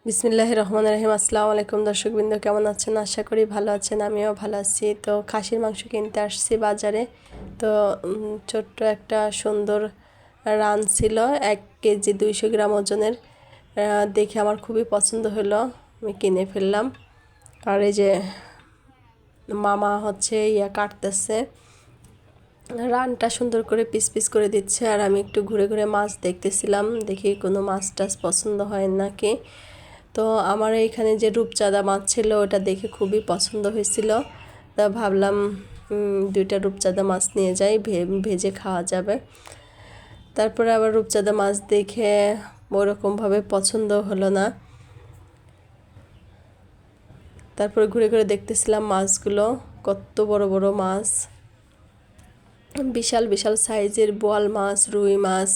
বিসমিল্লাহির রহমানির রহিম। আসসালামু আলাইকুম দর্শকবৃন্দ, কেমন আছেন? আশা করি ভালো আছেন, আমিও ভালো আছি। তো খাসির মাংস কিনতে আসছি বাজারে। তো ছোট্ট একটা সুন্দর রান ছিল, 1 কেজি 200 গ্রাম ওজনের। দেখে আমার খুবই পছন্দ হলো, আমি কিনে ফেললাম। আর এই যে মামা হচ্ছে কাটতেছে, রানটা সুন্দর করে পিস পিস করে দিচ্ছে। আর আমি একটু ঘুরে ঘুরে মাছ দেখতেছিলাম, দেখি কোনো মাছ টাছ পছন্দ হয় নাকি। তো আমার এইখানে যে রূপচাঁদা মাছ ছিল ওটা দেখে খুবই পছন্দ হয়েছিল। তা ভাবলাম 2টা রূপচাঁদা মাছ নিয়ে যাই, ভেজে খাওয়া যাবে। তারপরে আবার রূপচাঁদা মাছ দেখে ওরকমভাবে পছন্দ হলো না। তারপরে ঘুরে ঘুরে দেখতেছিলাম মাছগুলো, কত বড় বড় মাছ, বিশাল বিশাল সাইজের বোয়াল মাছ, রুই মাছ,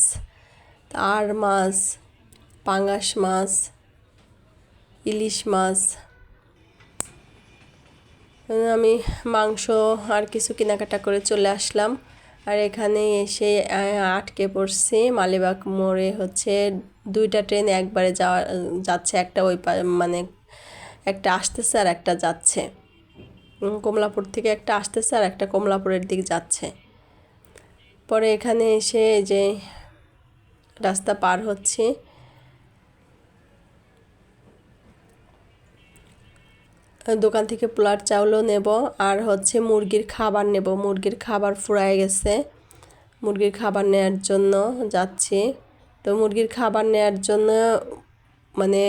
আর মাছ, পাঙাশ মাছ, ইলিশ মাছ। আমি মাংস আর কিছু কেনাকাটা করে চলে আসলাম। আর এখানে এসে আটকে পড়ছি মালিবাগ মোড়ে। হচ্ছে 2টা ট্রেন একবারে যাচ্ছে, একটা ওই মানে একটা আসতেছে আর একটা যাচ্ছে। কমলাপুর থেকে একটা আসতেছে আর একটা কমলাপুরের দিক যাচ্ছে। পরে এখানে এসে যে রাস্তা পার হচ্ছি, দোকান থেকে পোলার চাউলও নেব আর হচ্ছে মুরগির খাবার নেব। মুরগির খাবার ফুরায় গেছে, মুরগির খাবার নেওয়ার জন্য যাচ্ছি। তো মুরগির খাবার নেওয়ার জন্য মানে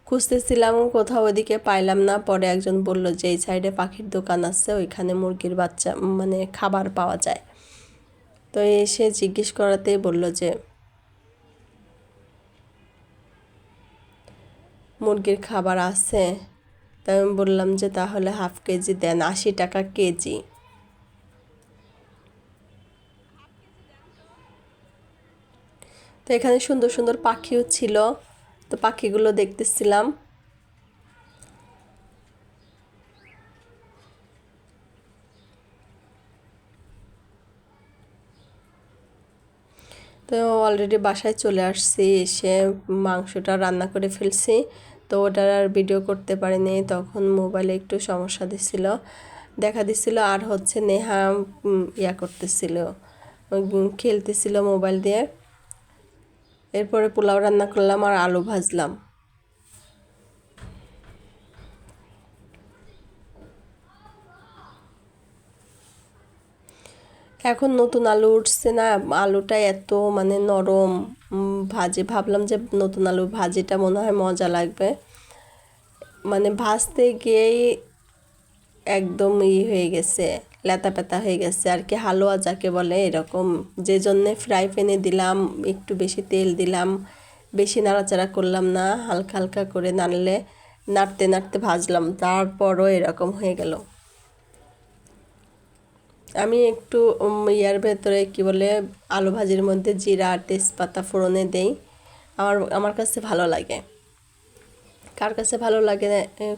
খুঁজতেছিলাম, কোথাও ওইদিকে পাইলাম না। পরে একজন বলল যে এই সাইডে পাখির দোকান আছে, ওইখানে মুরগির বাচ্চা মানে খাবার পাওয়া যায়। তো এসে জিজ্ঞেস করাতেই বলল যে মুরগির খাবার আছে। তাই আমি বললাম যে তাহলে হাফ কেজি দেন, 80 টাকা কেজি। তো এখানে সুন্দর সুন্দর পাখিও ছিল, তো পাখিগুলো দেখতেছিলাম। তো অলরেডি বাসায় চলে আসছি, এসে মাংসটা রান্না করে ফেলছি। তো ওটার আর ভিডিও করতে পারিনি, তখন মোবাইলে একটু সমস্যা দেখা দিছিল। আর হচ্ছে নেহা করতেছিল, খেলতেছিল মোবাইল দিয়ে। এরপরে পোলাও রান্না করলাম আর আলু ভাজলাম। এখন নতুন আলু উঠছে না, আলুটা এত মানে নরম, ভাজি ভাবলাম যে নতুন আলু ভাজিটা মনে হয় মজা লাগবে। মানে ভাজতে গিয়েই একদম হয়ে গেছে, লেতা পেতা হয়ে গেছে আর কি, হালুয়া যাকে বলে এরকম। যে জন্যে ফ্রাই প্যানে দিলাম, একটু বেশি তেল দিলাম, বেশি নাড়াচাড়া করলাম না, হালকা হালকা করে নাড়তে নাড়তে ভাজলাম, তারপরও এরকম হয়ে গেল। আমি একটু ভেতরে কি বলে আলু ভাজির মধ্যে জিরা আর তেজপাতা ফোড়নে দেই, আমার কাছে ভালো লাগে। কার কাছে ভালো লাগে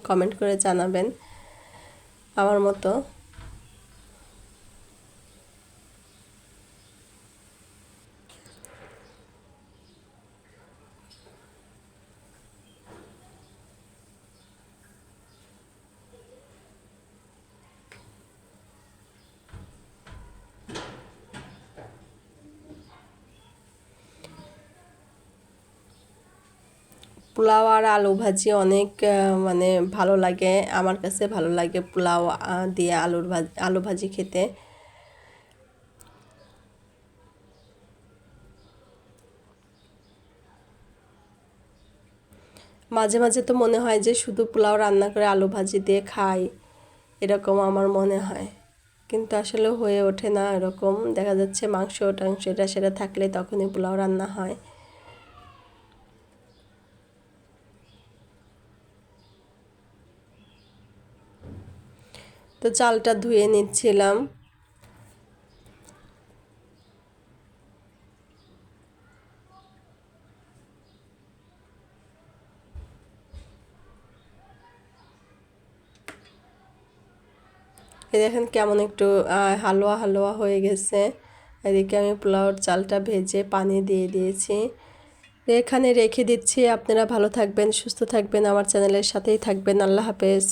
কমেন্ট করে জানাবেন আমার মতো। পোলাও আর আলু ভাজি অনেক মানে ভালো লাগে, আমার কাছে ভালো লাগে পোলাও দিয়ে আলু ভাজি খেতে। মাঝে মাঝে তো মনে হয় যে শুধু পোলাও রান্না করে আলু ভাজি দিয়ে খাই, এরকম আমার মনে হয়। কিন্তু আসলে হয়ে ওঠে না এরকম, দেখা যাচ্ছে মাংস টাংস এটা সেটা থাকলে তখনই পোলাও রান্না হয়। তো চালটা ধুয়ে নিচ্ছিলাম। এই দেখেন কেমন একটু হালুয়া হালুয়া হয়ে গেছে। এদিকে আমি পোলাওর চালটা ভেজে পানি দিয়ে দিয়েছি। এখানে রেখে দিচ্ছি। আপনারা ভালো থাকবেন, সুস্থ থাকবেন, আমার চ্যানেলের সাথেই থাকবেন। আল্লাহ হাফেজ।